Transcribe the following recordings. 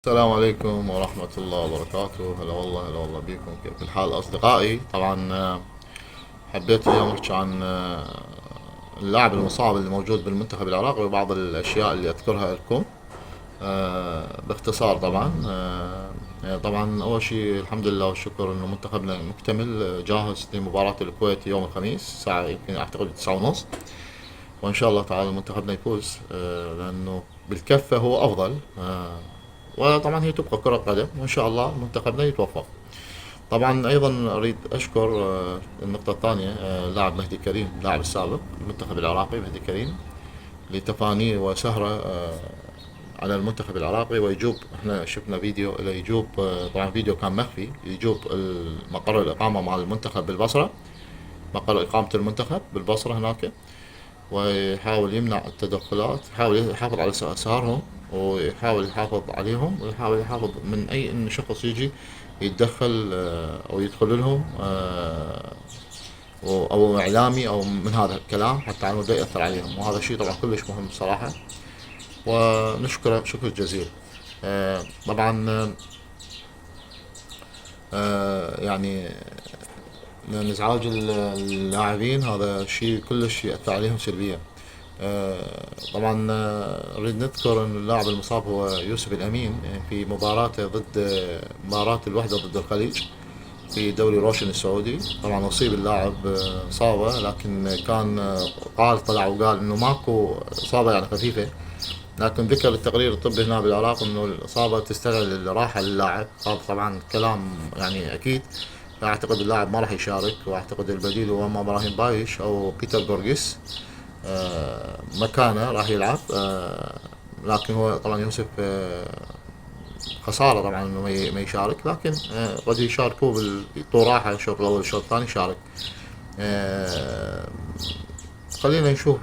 السلام عليكم ورحمة الله وبركاته. هلا والله بكم. كيف الحال أصدقائي؟ طبعا حبيت اليوم أحكي عن اللاعب المصاب اللي موجود بالمنتخب العراقي وبعض الأشياء اللي أذكرها لكم باختصار. طبعا أول شيء الحمد لله والشكر إنه منتخبنا مكتمل، جاهز لمباراة الكويت يوم الخميس الساعة يمكن أعتقد 9:30، وإن شاء الله تعالى منتخبنا يفوز، لأنه بالكفة هو أفضل. وطبعا هي تبقى كرة قدم، وإن شاء الله منتخبنا يتوفق. طبعا أيضا أريد أشكر النقطة الثانية اللاعب مهدي كريم، اللاعب السابق المنتخب العراقي مهدي كريم، لتفانيه وسهرة على المنتخب العراقي. ويجوب احنا شفنا فيديو له يجوب، طبعا فيديو كان مخفي، يجوب مقر الإقامة مع المنتخب بالبصرة، مقر إقامة المنتخب بالبصرة هناك، ويحاول يمنع التدخلات، يحاول يحافظ على أسعارهم، ويحاول يحافظ عليهم، ويحاول يحافظ من أي إن شخص يجي يتدخل أو يدخل لهم، أو إعلامي أو من هذا الكلام، حتى على مود يأثر عليهم. وهذا الشيء طبعا كلش مهم صراحة، ونشكره شكر جزيل. طبعا يعني نزعاج اللاعبين هذا شيء كلش يأثر عليهم سلبيا. طبعا نريد نذكر ان اللاعب المصاب هو يوسف الامين، في مباراته ضد مباراة الوحدة ضد الخليج في دوري روشن السعودي. طبعا اصيب اللاعب اصابة، لكن كان طلع وقال انه ماكو اصابة يعني خفيفة، لكن ذكر التقرير الطبي هنا بالعراق انه الاصابة تستدعي الراحة للاعب. هذا طبعا كلام يعني اكيد. اعتقد اللاعب ما راح يشارك، واعتقد البديل هو اما ابراهيم بايش او بيتر جورجيس مكانه راح يلعب. لكن هو طبعا يوسف خسارة طبعا انه ما يشارك، لكن قد يشاركوا بالطراحة، الشوط الاول الشوط الثاني يشارك. آه، خلينا نشوف.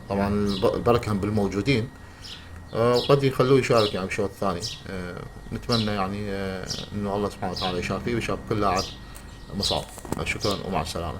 طبعا البركة بالموجودين، وقد يخلوه يشارك يعني بالشوط الثاني. نتمنى يعني انه الله سبحانه وتعالى يشافيه ويشاف كل لاعب مصاب. شكرا ومع السلامة.